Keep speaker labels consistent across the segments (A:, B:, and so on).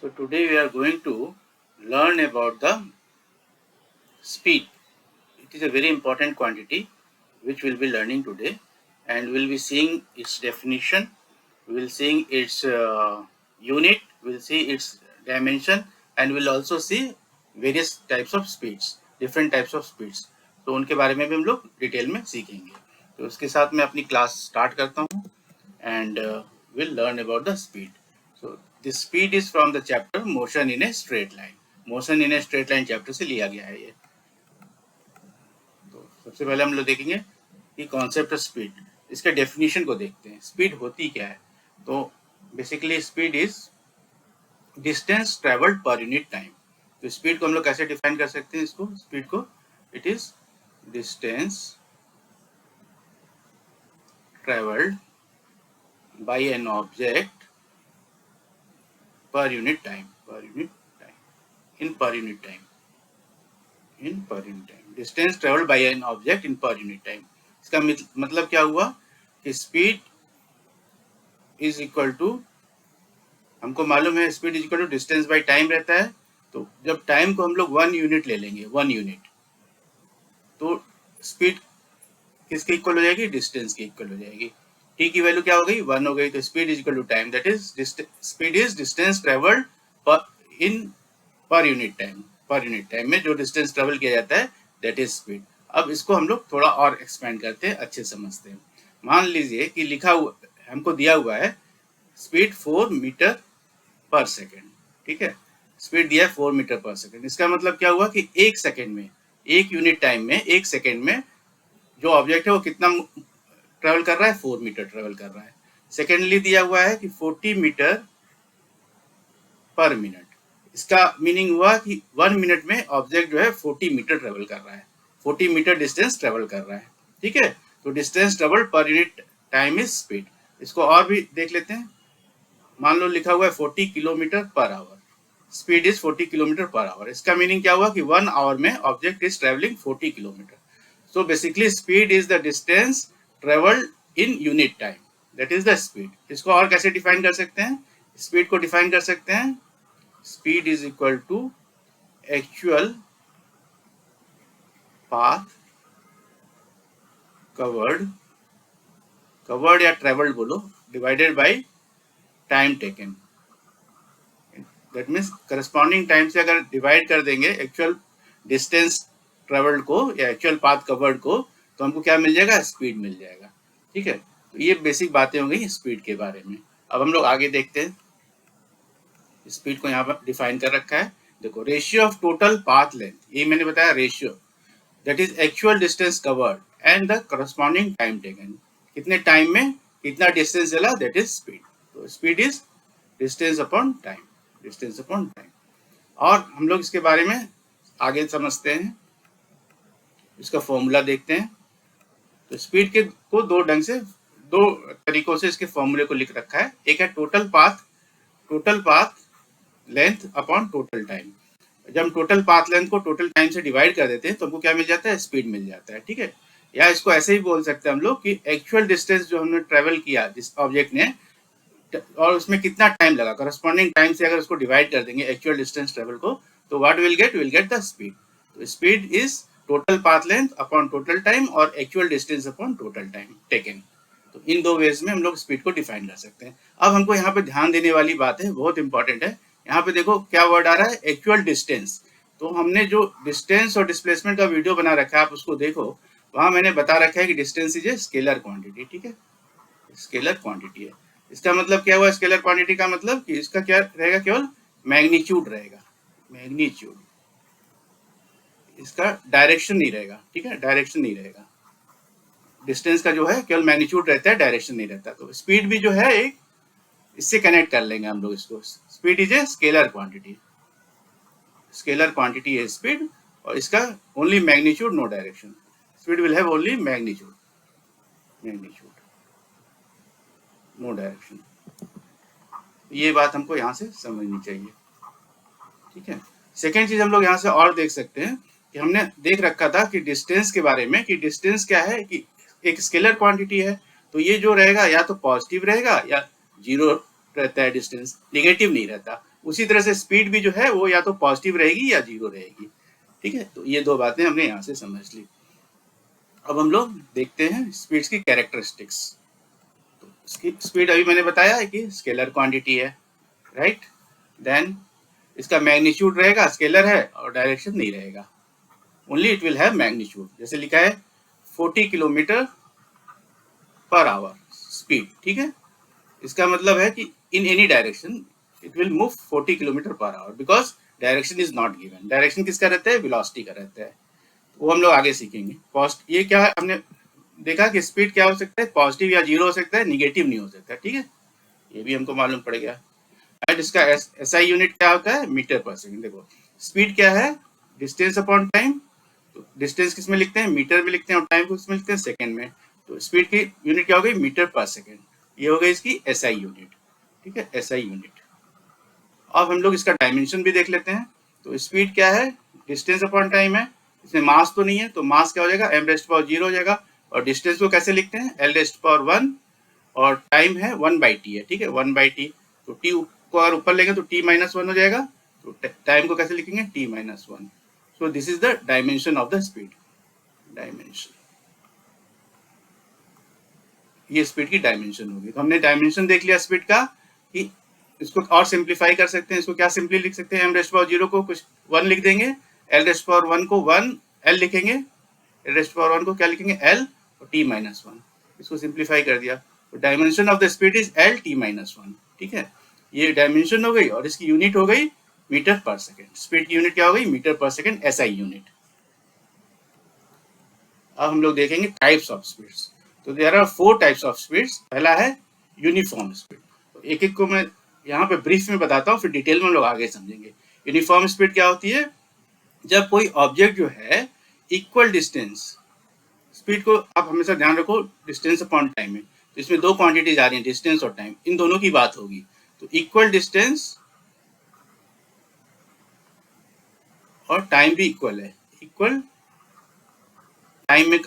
A: So today we are going to learn about the speed. It is a very important quantity which we'll be learning today, and we'll be seeing its definition, we'll seeing its unit, we'll see its dimension, and we'll also see various types of speeds, different types of speeds. तो उनके बारे में भी हम लोग detail में सीखेंगे. तो उसके साथ मैं अपनी क्लास स्टार्ट करता हूँ and we'll learn about the speed. So the speed is from the chapter motion in a straight line. Motion in a straight line chapter से लिया गया है ये. तो सबसे पहले हम लोग देखेंगे कि कॉन्सेप्ट ऑफ स्पीड, इसके डेफिनेशन को देखते हैं. स्पीड होती क्या है? तो basically speed is distance travelled per unit time. तो स्पीड को हम लोग कैसे डिफाइन कर सकते हैं? इसको स्पीड को it is distance travelled by an object per unit time, in per unit time, distance traveled by an object in per unit time. इसका मतलब क्या हुआ कि स्पीड इज इक्वल टू, हमको मालूम है speed is equal to distance by time रहता है. तो जब टाइम को हम लोग 1 यूनिट ले लेंगे, 1 यूनिट, तो स्पीड किसके इक्वल हो जाएगी? डिस्टेंस के इक्वल हो जाएगी. टी की वैल्यू क्या हो गई? 1 हो गई. तो speed is equal to time, that is speed is distance travelled per unit time में जो डिस्टेंस ट्रेवल किया जाता है दैट इज स्पीड. अब इसको हम लोग थोड़ा और एक्सपेंड करते हैं, अच्छे समझते हैं. मान लीजिए कि लिखा हुआ हमको दिया हुआ है स्पीड 4 मीटर पर सेकेंड. ठीक है, स्पीड दिया है 4 मीटर पर सेकेंड. इसका मतलब क्या हुआ कि एक सेकेंड में, एक यूनिट टाइम में, एक सेकेंड में जो ऑब्जेक्ट है वो कितना ट्रेवल कर रहा है? 4 मीटर ट्रेवल कर रहा है. सेकेंडली दिया हुआ है कि 40 मीटर पर मिनट. इसका मीनिंग हुआ कि 1 मिनट में ऑब्जेक्ट जो है 40 मीटर ट्रेवल कर रहा है, 40 मीटर डिस्टेंस ट्रेवल कर रहा है. ठीक है, तो डिस्टेंस ट्रेवल पर यूनिट टाइम इज स्पीड. इसको और भी देख लेते हैं. मान लो लिखा हुआ है 40 kilometre per hour. Speed is 40 kilometre per hour. इसका मीनिंग क्या हुआ कि 1 आवर में object is travelling 40 kilometre. So basically speed is the distance traveled in unit time, that is the speed. इसको और कैसे डिफाइन कर सकते हैं? स्पीड को डिफाइन कर सकते हैं, speed is equal to actual path covered या ट्रेवल्ड बोलो, divided by time taken. That means corresponding time से अगर डिवाइड कर देंगे एक्चुअल डिस्टेंस ट्रेवल्ड को या एक्चुअल पाथ कवर्ड को, तो हमको क्या मिल जाएगा? स्पीड मिल जाएगा. ठीक है, तो ये बेसिक बातें हो गई स्पीड के बारे में. अब हम लोग आगे देखते हैं. स्पीड को यहाँ पर डिफाइन कर रखा है. देखो, ratio of total path length, ये मैंने बताया ratio, that is actual distance covered and the corresponding time taken. कितने टाइम में कितना डिस्टेंस चला, दैट इज स्पीड. तो speed is distance upon time. और हम लोग इसके बारे में आगे समझते हैं. इसका फॉर्मूला देखते हैं. तो स्पीड के को दो तरीकों से इसके फॉर्मूले को लिख रखा है. एक है total path length upon total time. जब हम टोटल पाथ लेंथ को टोटल टाइम से डिवाइड कर देते हैं तो हमको क्या मिल जाता है? स्पीड मिल जाता है. ठीक है, या इसको ऐसे ही बोल सकते हैं हम लोग कि एक्चुअल डिस्टेंस जो हमने ट्रेवल किया जिस ऑब्जेक्ट ने, और उसमें कितना टाइम लगा, करस्पॉन्डिंग टाइम से अगर उसको डिवाइड कर देंगे एक्चुअल डिस्टेंस ट्रेवल को, तो what will get the speed. तो speed is total path length upon total time और actual distance upon total time taken. तो इन दो वेज में हम लोग स्पीड को डिफाइन कर सकते हैं. अब हमको यहाँ पे ध्यान देने वाली बात है, बहुत इंपॉर्टेंट है. यहाँ पे देखो क्या वर्ड आ रहा है? Actual distance. तो हमने जो डिस्टेंस और डिस्प्लेसमेंट का वीडियो बना रखा है, आप उसको देखो, वहां मैंने बता रखा है कि distance is a scalar quantity. ठीक है, स्केलर क्वांटिटी है. इसका मतलब क्या हुआ? स्केलर क्वांटिटी का मतलब कि इसका क्या रहेगा? केवल मैग्नीट्यूड रहेगा, मैग्नीट्यूड. इसका डायरेक्शन नहीं रहेगा. ठीक है, डायरेक्शन नहीं रहेगा. डिस्टेंस का जो है केवल मैग्नीट्यूड रहता है, डायरेक्शन नहीं रहता. तो स्पीड भी जो है एक, इससे कनेक्ट कर लेंगे हम लोग इसको. Speed is a scalar quantity. Scalar quantity है स्पीड, और इसका only magnitude, no direction. Speed will have only magnitude, no direction. ये बात हमको यहाँ से समझनी चाहिए. ठीक है, सेकेंड चीज हम लोग यहाँ से और देख सकते हैं कि हमने देख रखा था कि डिस्टेंस के बारे में, कि डिस्टेंस क्या है, कि एक स्केलर क्वांटिटी है. तो ये जो रहेगा या तो पॉजिटिव रहेगा या जीरो रहता है. डिस्टेंस नेगेटिव नहीं रहता. उसी तरह से स्पीड भी जो है वो या तो पॉजिटिव रहेगी या जीरो रहेगी। ठीक है, तो ये दो बातें हमने यहाँ से समझ ली। अब हम लोग देखते हैं स्पीड्स की कैरेक्टरिस्टिक्स। तो इसकी स्पीड अभी मैंने बताया है कि स्केलर क्वांटिटी है, राइट। देन इसका मैग्नीट्यूड रहेगा, स्केलर है और डायरेक्शन नहीं रहेगा, only it will have magnitude. जैसे लिखा है 40 किलोमीटर पर आवर स्पीड, ठीक है। इसका मतलब है कि in any direction it will move 40 kilometre per hour because direction is not given. Direction किसका रहता है? वेलोसिटी का रहता है। वो हम लोग आगे सीखेंगे। कॉस्ट ये क्या है, हमने देखा कि स्पीड क्या हो सकता है, पॉजिटिव या जीरो हो सकता है, निगेटिव नहीं हो सकता। ठीक है, ये भी हमको मालूम पड़ गया। एंड इसका एसआई यूनिट क्या होता है? मीटर पर सेकंड। देखो स्पीड क्या है? Distance upon time. तो डिस्टेंस किस में लिखते हैं? मीटर में लिखते हैं, और टाइम को किस में लिखते हैं? सेकंड में। तो स्पीड की यूनिट क्या हो गई? मीटर पर सेकंड। ये हो गई इसकी एसआई यूनिट। ठीक है, एसआई यूनिट। अब हम लोग इसका डायमेंशन भी देख लेते हैं। तो स्पीड क्या है? डिस्टेंस अपॉन टाइम है। इसमें मास तो नहीं है, तो मास क्या हो जाएगा? m रेस्ट पावर 0 हो जाएगा। और डिस्टेंस को कैसे लिखते हैं? l रेस्ट पावर 1, और टाइम है 1/t है। ठीक है, 1/t। तो t को अगर ऊपर लेंगे तो t माइनस 1 हो जाएगा। तो टाइम को कैसे लिखेंगे? t minus 1। So this is the dimension of the speed. Dimension, ये स्पीड की डायमेंशन होगी। तो हमने डायमेंशन देख लिया स्पीड का, कि इसको और सिंप्लीफाई कर सकते हैं। इसको क्या सिंपली लिख सकते हैं? m रेस्ट पावर 0 को कुछ 1 लिख देंगे, l रेस्ट पावर 1 को 1 l लिखेंगे, l रेस्ट पावर 1 को क्या लिखेंगे? l, और t माइनस 1। इसको सिंप्लीफाई कर दिया। तो dimension of the speed is l t minus 1। ठीक है, ये डायमेंशन हो गई, और इसकी यूनिट हो गई मीटर पर सेकेंड। स्पीड की यूनिट क्या हो गई? मीटर पर सेकेंड, एसआई यूनिट। अब हम लोग देखेंगे टाइप्स ऑफ स्पीड्स। तो there are 4 types of speeds. पहला है यूनिफॉर्म स्पीड। तो एक एक को मैं यहाँ पे ब्रीफ में बताता हूँ, फिर डिटेल में हम लोग आगे समझेंगे। यूनिफॉर्म स्पीड क्या होती है? जब कोई ऑब्जेक्ट जो है इक्वल डिस्टेंस, स्पीड को आप हमेशा ध्यान रखो डिस्टेंस अपॉन टाइम में। तो इसमें दो क्वांटिटीज आ रही हैं, डिस्टेंस और टाइम, इन दोनों की बात होगी। तो इक्वल डिस्टेंस और टाइम भी इक्वल है, इक्वल टाइम में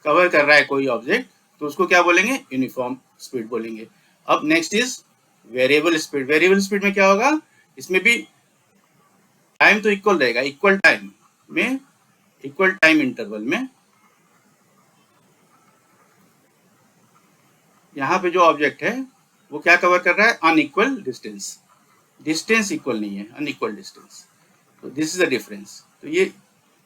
A: कवर कर रहा है कोई ऑब्जेक्ट, तो उसको क्या बोलेंगे? यूनिफॉर्म स्पीड बोलेंगे। अब next is variable speed. Variable speed में क्या होगा? इसमें भी टाइम तो इक्वल रहेगा, इक्वल टाइम में, इक्वल टाइम इंटरवल में यहाँ पे जो ऑब्जेक्ट है वो क्या कवर कर रहा है? Unequal distance. डिस्टेंस इक्वल नहीं है, अनइक्वल डिस्टेंस। तो दिस इज द डिफरेंस।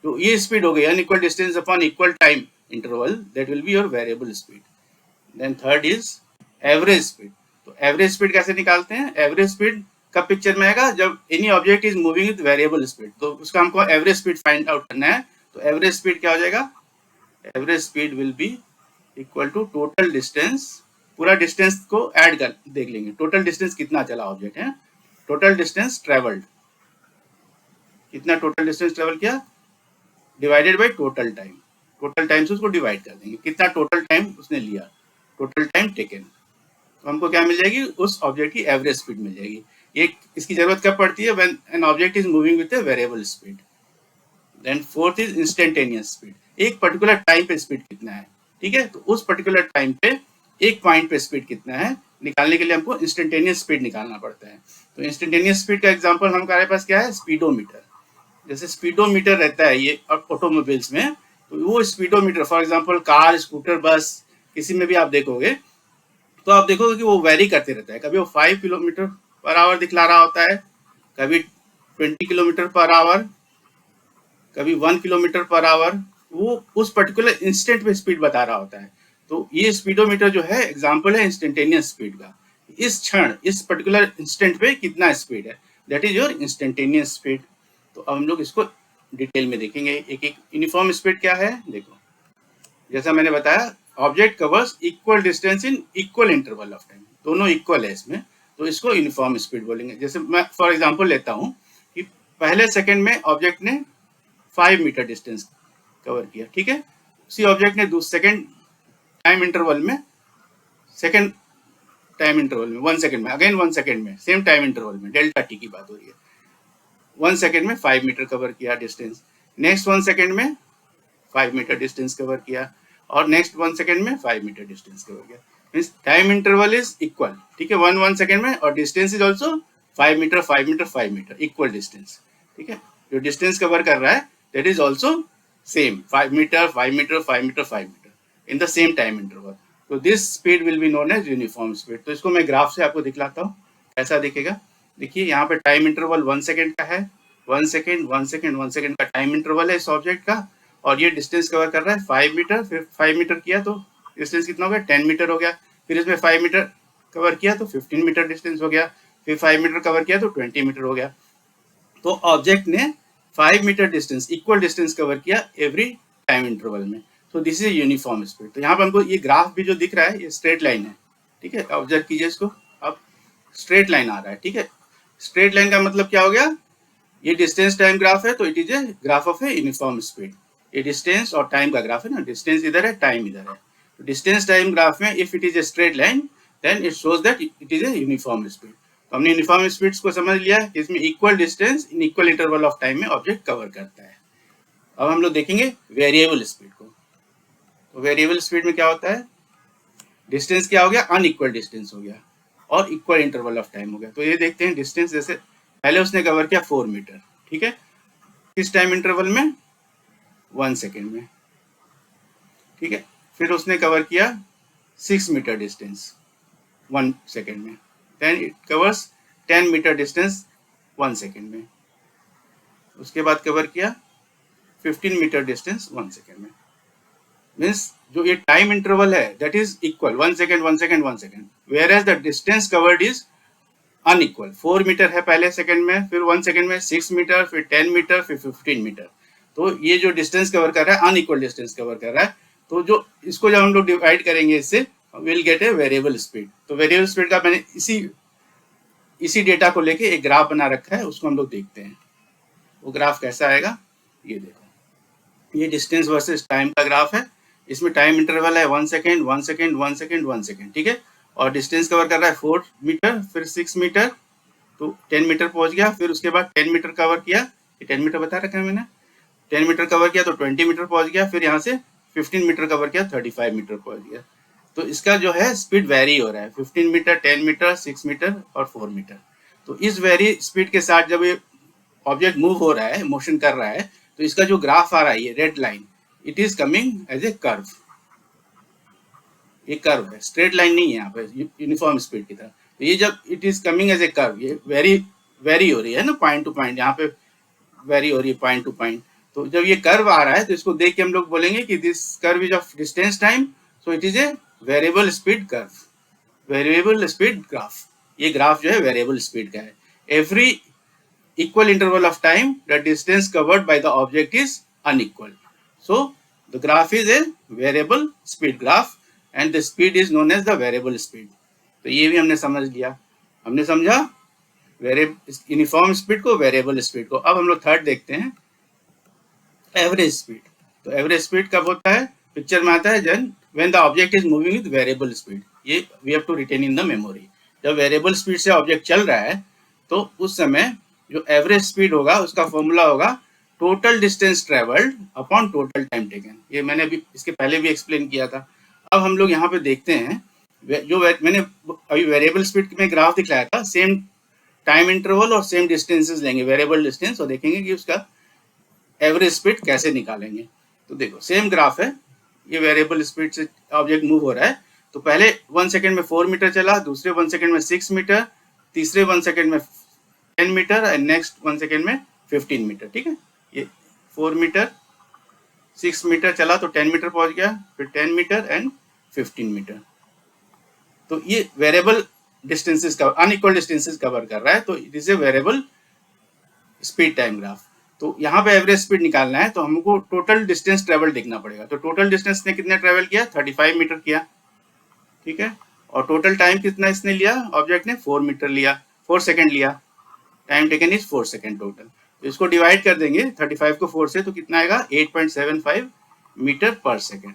A: तो ये स्पीड हो गई, unequal distance upon equal time interval, that will be your variable speed. Then third is average speed. तो एवरेज स्पीड कैसे निकालते हैं? एवरेज स्पीड कब पिक्चर में आएगा? जब any object is moving with variable speed, तो उसका हमको एवरेज स्पीड फाइंड आउट करना है। तो एवरेज स्पीड क्या हो जाएगा? Average speed will be equal to total distance. पूरा डिस्टेंस को ऐड कर देख लेंगे, टोटल डिस्टेंस कितना चला ऑब्जेक्ट है, टोटल डिस्टेंस ट्रेवल्ड, कितना टोटल डिस्टेंस ट्रेवल किया, divided by total time. Total time से उसको डिवाइड कर देंगे, कितना टोटल टाइम उसने लिया, टोटल टाइम टेकन। तो हमको क्या मिल जाएगी? उस ऑब्जेक्ट की एवरेज स्पीड मिल जाएगी। ये इसकी जरूरत कब पड़ती है? When an object is moving with a variable speed. Then fourth is instantaneous speed. एक पर्टिकुलर टाइम पे स्पीड कितना है, ठीक है, तो उस पर्टिकुलर टाइम पे एक पॉइंट पे स्पीड कितना है निकालने के लिए हमको इंस्टेंटेनियस स्पीड निकालना पड़ता है। तो इंस्टेंटेनियस स्पीड का एग्जांपल हमारे पास क्या है? स्पीडोमीटर। जैसे स्पीडोमीटर रहता है ये ऑटोमोबाइल्स में, तो वो speedometer for example car, scooter, बस, किसी में भी आप देखोगे तो आप देखोगे कि वो वेरी करते रहता है। कभी वो 5 किलोमीटर पर आवर दिखला रहा होता है, कभी 20 किलोमीटर पर आवर, कभी 1 किलोमीटर पर आवर। वो उस पर्टिकुलर इंस्टेंट पे स्पीड बता रहा होता है। तो ये स्पीडोमीटर जो है एग्जाम्पल है इंस्टेंटेनियस स्पीड का। इस क्षण, इस पर्टिकुलर इंस्टेंट पे कितना स्पीड है, that is your instantaneous speed. तो अब हम लोग इसको डिटेल में देखेंगे एक एक। यूनिफॉर्म स्पीड क्या है? देखो जैसा मैंने बताया, object covers equal distance in equal interval of time, दोनों इक्वल है इसमें, तो इसको यूनिफॉर्म स्पीड बोलेंगे। जैसे मैं फॉर एग्जांपल लेता हूँ कि पहले सेकंड में ऑब्जेक्ट ने 5 मीटर डिस्टेंस कवर किया, ठीक है। उसी ऑब्जेक्ट ने सेकंड टाइम इंटरवल में, सेकंड टाइम इंटरवल में 1 सेकंड में, अगेन 1 सेकंड में, सेम टाइम इंटरवल में, डेल्टा टी की बात हो रही है, 1 सेकंड में 5 मीटर कवर किया डिस्टेंस। नेक्स्ट 1 सेकंड में 5 मीटर डिस्टेंस कवर किया, और नेक्स्ट 1 सेकंड में 5 मीटर डिस्टेंस कवर किया। Means time interval is equal, ठीक है, 1 सेकंड में, और distance is also 5 metre 5 metre 5 metre equal distance, ठीक है। जो डिस्टेंस कवर कर रहा है that is also same 5 metre 5 metre 5 metre 5 metre in the same time interval. तो this speed will be known as uniform speed. तो इसको मैं ग्राफ से आपको दिखलाता हूँ कैसा दिखेगा। देखिए यहाँ पे टाइम इंटरवल 1 सेकेंड का है, 1 सेकेंड 1 सेकेंड 1 सेकेंड का टाइम इंटरवल है इस ऑब्जेक्ट का, और ये डिस्टेंस कवर कर रहा है 5 मीटर। फिर 5 मीटर किया तो डिस्टेंस कितना हो गया 10 मीटर हो गया। फिर इसमें 5 मीटर कवर किया तो 15 मीटर डिस्टेंस हो गया। फिर 5 मीटर कवर किया तो 20 मीटर हो गया। तो ऑब्जेक्ट ने 5 metre distance equal distance cover किया एवरी टाइम इंटरवल में। तो दिस इज यूनिफॉर्म स्पीड। तो यहाँ पर हमको ये ग्राफ भी जो दिख रहा है ये स्ट्रेट लाइन है, ठीक है। ऑब्जर्व कीजिए इसको, अब स्ट्रेट लाइन आ रहा है, ठीक है। स्ट्रेट लाइन का मतलब क्या हो गया, ये डिस्टेंस टाइम ग्राफ है तो it is a graph of a uniform speed. ये डिस्टेंस और टाइम का ग्राफ है ना, डिस्टेंस इधर है टाइम इधर है। तो डिस्टेंस टाइम ग्राफ में if it is a straight line then it shows that it is a uniform speed. तो हमने यूनिफॉर्म स्पीड्स को समझ लिया, इसमें equal distance in equal interval of time में ऑब्जेक्ट कवर करता है। अब हम लोग देखेंगे वेरिएबल स्पीड को। तो वेरिएबल स्पीड में क्या होता है, डिस्टेंस क्या हो गया, अनइक्वल डिस्टेंस हो गया और इक्वल इंटरवल ऑफ टाइम हो गया। तो ये देखते हैं डिस्टेंस, जैसे पहले उसने कवर किया 4 मीटर, ठीक है, किस टाइम इंटरवल में 1 सेकेंड में, ठीक है। फिर उसने कवर किया 6 मीटर डिस्टेंस 1 सेकेंड में, then it covers 10 metre distance 1 second में। उसके बाद कवर किया 15 मीटर डिस्टेंस 1 सेकेंड में। मीन्स जो ये टाइम इंटरवल है that is equal 1 second 1 second 1 second, whereas the distance covered is unequal. 4 metre है पहले सेकंड में, फिर 1 सेकंड में 6 मीटर, फिर 10 मीटर, फिर 15 मीटर। तो ये जो डिस्टेंस कवर कर रहा है अनइक्वल डिस्टेंस कवर कर रहा है। तो जो इसको जब हम लोग डिवाइड करेंगे इससे will get a variable speed. तो वेरिएबल स्पीड का मैंने इसी डेटा को लेके एक ग्राफ बना रखा है, उसको हम लोग देखते हैं। वो ग्राफ कैसा आएगा, ये देखो, ये डिस्टेंस वर्सेस टाइम का ग्राफ है। इसमें टाइम इंटरवल है 1 सेकेंड 1 सेकेंड 1 सेकेंड 1 सेकेंड, ठीक है। और डिस्टेंस कवर कर रहा है 4 मीटर, फिर 6 मीटर, तो 10 मीटर पहुंच गया। फिर उसके बाद 10 मीटर कवर किया, ये 10 मीटर बता रखा है मैंने, 10 मीटर कवर किया तो 20 मीटर पहुंच गया। फिर यहाँ से 15 मीटर कवर किया 35 मीटर पहुंच गया। तो इसका जो है स्पीड वेरी हो रहा है, 15 मीटर 10 मीटर 6 मीटर और 4 मीटर। तो इस वेरी स्पीड के साथ जब ये ऑब्जेक्ट मूव हो रहा है, मोशन कर रहा है, तो इसका जो ग्राफ आ रहा है ये red line, it is coming as a curve. ये कर्व है, स्ट्रेट लाइन नहीं है यहाँ पे यूनिफॉर्म स्पीड की तरह। तो ये जब it is coming as a curve, ये वेरी हो रही है ना, पॉइंट टू पॉइंट, यहाँ पे वेरी हो रही है पॉइंट टू पॉइंट। तो जब ये कर्व आ रहा है तो इसको देख के हम लोग बोलेंगे कि this curve is of distance time, so it is a variable speed curve, variable speed graph. ये ग्राफ जो है वेरिएबल स्पीड का है। Every equal interval of time the distance covered by the object is unequal, so the graph is a variable speed graph and the speed is known as the variable speed। तो ये भी हमने समझ लिया, हमने समझा यूनिफॉर्म स्पीड को, variable speed को। अब हम लोग थर्ड देखते हैं, एवरेज स्पीड। तो एवरेज स्पीड कब होता है, पिक्चर में आता है जन when the object is moving with variable speed. ये we have to retain in the memory. जब वेरिएबल स्पीड से ऑब्जेक्ट चल रहा है तो उस समय जो एवरेज स्पीड होगा उसका फॉर्मूला होगा total distance travelled upon total time taken. ये मैंने अभी इसके पहले भी एक्सप्लेन किया था। अब हम लोग यहाँ पे देखते हैं, जो मैंने अभी वेरिएबल स्पीड में ग्राफ दिखलाया था, सेम टाइम इंटरवल और सेम डिस्टेंसेस लेंगे, वेरिएबल डिस्टेंस, और देखेंगे कि उसका एवरेज स्पीड कैसे निकालेंगे। तो देखो सेम ग्राफ है, ये वेरिएबल स्पीड से ऑब्जेक्ट मूव हो रहा है। तो पहले 1 सेकेंड में 4 मीटर चला, दूसरे 1 सेकेंड में 6 मीटर, तीसरे 1 सेकेंड में 10 मीटर एंड नेक्स्ट 1 सेकेंड में 15 मीटर, ठीक है। ये 4 मीटर 6 मीटर चला तो 10 मीटर पहुंच गया, फिर 10 मीटर एंड 15 मीटर। तो ये वेरिएबल डिस्टेंसेस का अनइक्वल डिस्टेंसेस कवर कर रहा है, तो it is a variable speed time graph. तो यहाँ पे एवरेज स्पीड निकालना है तो हमको टोटल डिस्टेंस ट्रेवल देखना पड़ेगा। तो टोटल डिस्टेंस ने कितना ट्रेवल किया, 35 मीटर किया, ठीक है। और टोटल टाइम कितना इसने लिया, ऑब्जेक्ट ने 4 मीटर लिया, 4 सेकेंड लिया, time taken is 4 second total. तो इसको डिवाइड कर देंगे 35 को 4 से, तो कितना आएगा 8.75 मीटर पर second.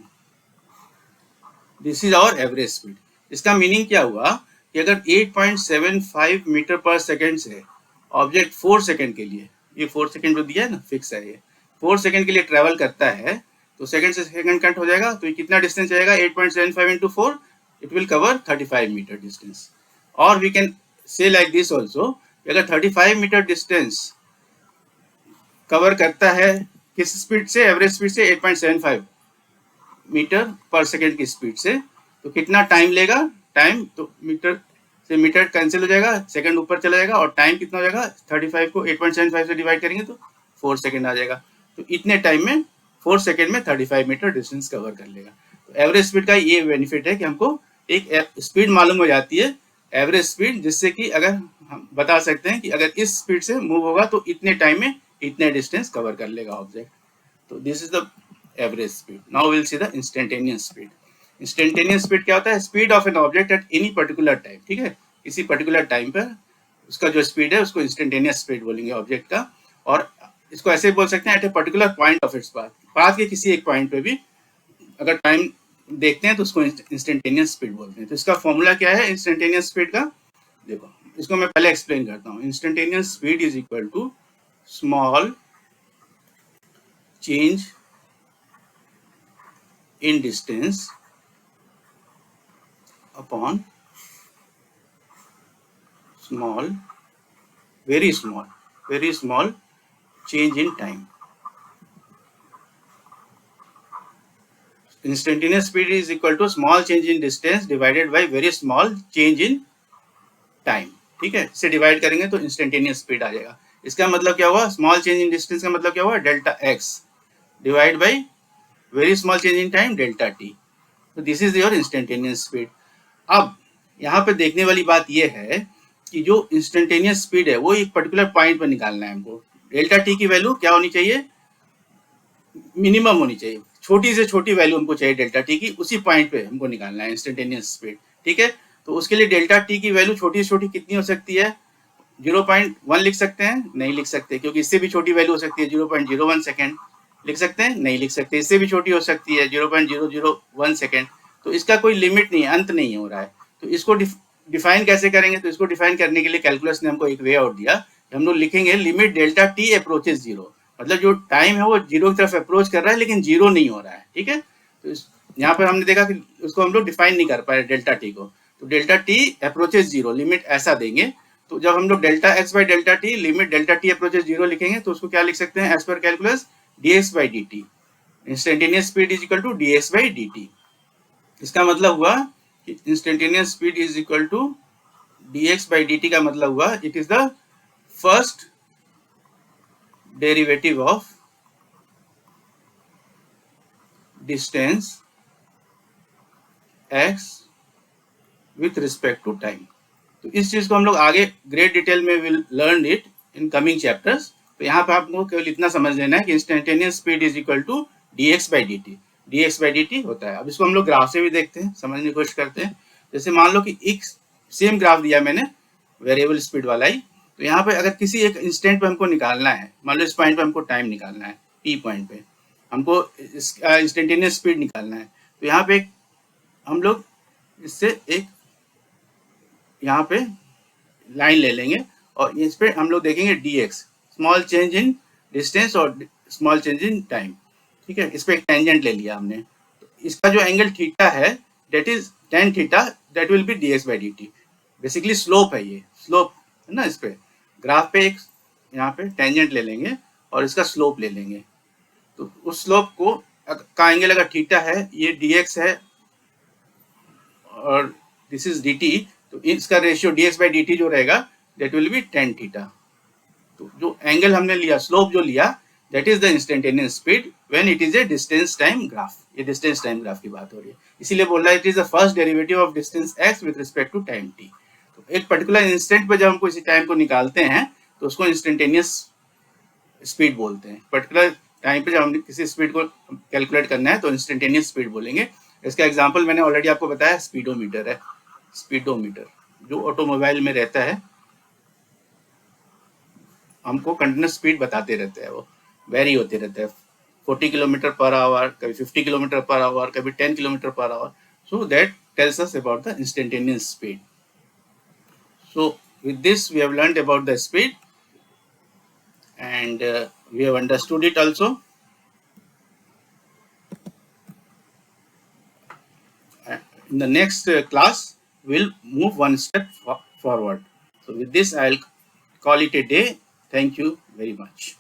A: This is our average speed. इसका मीनिंग क्या हुआ कि अगर 8.75 मीटर पर सेकेंड से ऑब्जेक्ट 4 सेकेंड के लिए, ये 4 सेकेंड जो दिया है ना, फिक्स है, ये 4 सेकेंड के लिए ट्रेवल करता है, तो सेकेंड से सेकेंड कट हो जाएगा। तो ये कितना डिस्टेंस जाएगा, 8.75 into 4, it will cover 35 meter distance। Or we can say like this also अगर 35 मीटर डिस्टेंस कवर करता है किस स्पीड से, एवरेज स्पीड से 8.75 मीटर पर सेकेंड की स्पीड से, तो कितना टाइम लेगा? टाइम तो मीटर से मीटर कैंसिल हो जाएगा, सेकंड ऊपर चला जाएगा, और टाइम कितना हो जाएगा? 35 को 8.75 से डिवाइड करेंगे तो 4 सेकेंड आ जाएगा। तो इतने टाइम में 4 सेकेंड में 35 मीटर डिस्टेंस कवर कर लेगा। तो एवरेज स्पीड का ये बेनिफिट है कि हमको एक स्पीड मालूम हो जाती है, एवरेज स्पीड, जिससे कि अगर हम बता सकते हैं कि अगर इस स्पीड से मूव होगा तो इतने टाइम में इतने डिस्टेंस कवर कर लेगा ऑब्जेक्ट। तो this is the average speed. Now will see the instantaneous speed. Instantaneous speed क्या होता है? Speed of an object at any particular time. ठीक है, किसी पर्टिकुलर टाइम पर उसका जो स्पीड है उसको इंस्टेंटेनियस स्पीड बोलेंगे ऑब्जेक्ट का। और इसको ऐसे बोल सकते हैं at a particular point of its path, path के किसी एक पॉइंट पे भी अगर टाइम देखते हैं तो उसको इंस्टेंटेनियस स्पीड बोलते हैं। तो इसका फॉर्मूला क्या है इंस्टेंटेनियस स्पीड का? देखो, इसको मैं पहले एक्सप्लेन करता हूँ। Instantaneous speed is equal to small change in distance upon small, very small change in time. Instantaneous speed is equal to small change in distance divided by very small change in time. ठीक है, इसे divide करेंगे तो instantaneous speed आ जाएगा। इसका मतलब क्या हुआ? स्मॉल चेंज इन डिस्टेंस का मतलब क्या हुआ? Delta x divide by very small change in time delta t. तो this is your instantaneous speed. अब यहाँ पे देखने वाली बात यह है कि जो इंस्टेंटेनियस स्पीड है वो एक पर्टिकुलर पॉइंट पर निकालना है हमको। डेल्टा टी की वैल्यू क्या होनी चाहिए? मिनिमम होनी चाहिए, छोटी से छोटी वैल्यू हमको चाहिए डेल्टा टी की, उसी पॉइंट पे हमको निकालना है इंस्टेंटेनियस स्पीड। ठीक है, तो उसके लिए डेल्टा टी की वैल्यू छोटी से छोटी कितनी हो सकती है? 0.1 लिख सकते हैं? नहीं लिख सकते, क्योंकि इससे भी छोटी वैल्यू हो सकती है 0.01 सेकेंड। लिख सकते हैं? नहीं लिख सकते। इससे भी छोटी हो सकती है 0.001 सेकेंड। तो इसका कोई लिमिट नहीं है, अंत नहीं हो रहा है। तो इसको डिफाइन कैसे करेंगे? तो इसको डिफाइन करने के लिए कैलकुलस ने हमको एक वे आउट दिया। हम लोग लिखेंगे limit delta T approaches zero, मतलब जो टाइम है वो जीरो की तरफ अप्रोच कर रहा है लेकिन जीरो नहीं हो रहा है। ठीक है, तो यहाँ पर हमने देखा कि उसको हम लोग डिफाइन नहीं कर पाए डेल्टा टी को। तो delta T approaches zero limit ऐसा देंगे। तो जब हम लोग delta X by delta T limit delta T approaches zero लिखेंगे तो उसको क्या लिख सकते हैं? As per calculus D X by D T, instantaneous speed is equal to D X by D T. इसका मतलब हुआ कि instantaneous speed is equal to D X by D T का मतलब हुआ it is the first derivative of distance x with respect to time. तो इस चीज को हम लोग आगे ग्रेट डिटेल में will learn it in coming chapters. तो यहाँ पे आपको केवल इतना समझ लेना है कि instantaneous speed is equal to D X by D T. D X by D T होता है। अब इसको हम लोग ग्राफ से भी देखते हैं, समझने की कोशिश करते हैं। जैसे मान लो कि एक सेम ग्राफ दिया मैंने वेरिएबल स्पीड वाला ही। तो यहाँ पे अगर किसी एक इंस्टेंट पे हमको निकालना है, मान लो इस पॉइंट पे हमको टाइम निकालना है, पी पॉइंट पे हमको इंस्टेंटेनियस स्पीड निकालना है। तो यहाँ पे हम लोग इससे एक यहाँ पे लाइन ले लेंगे और इस पे हम लोग देखेंगे D x, small change in distance और स्मॉल चेंज इन टाइम। ठीक है, इस पे एक टेंजेंट ले लिया हमने। तो इसका जो एंगल थीटा है that is tan theta, that will B D X by D T. Basically slope है, ये स्लोप है ना। इस पे ग्राफ पे एक यहाँ पे टेंजेंट ले लेंगे और इसका स्लोप ले लेंगे। तो उस स्लोप को का एंगल अगर थीटा है, ये डी एक्स है और दिस इज डी टी, तो इसका ratio D X by D T जो रहेगा that will be tan theta. तो जो एंगल हमने लिया, स्लोप जो लिया, that is the instantaneous speed when it is a distance time graph. ये डिस्टेंस टाइम ग्राफ की बात हो रही है, इसीलिए बोल रहा है it is the first derivative of distance X with respect to time T. तो एक पर्टिकुलर इंस्टेंट पे जब हम किसी टाइम को निकालते हैं तो उसको इंस्टेंटेनियस स्पीड बोलते हैं। पर्टिकुलर टाइम पे जब हम किसी स्पीड को कैलकुलेट करना है तो इंस्टेंटेनियस स्पीड बोलेंगे। इसका एग्जांपल मैंने ऑलरेडी आपको बताया, स्पीडोमीटर है। स्पीडोमीटर जो ऑटोमोबाइल में रहता है, हमको कंटिन्यूस स्पीड बताते रहते हैं, वो वेरी होते रहते हैं, 40 किलोमीटर पर आवर, कभी 50 किलोमीटर पर आवर, कभी 10 kilometre per hour. So that tells us about the instantaneous speed. So with this we have learned about the speed and we have understood it also. In the next class we'll move one step forward. So with this I'll call it a day. Thank you very much.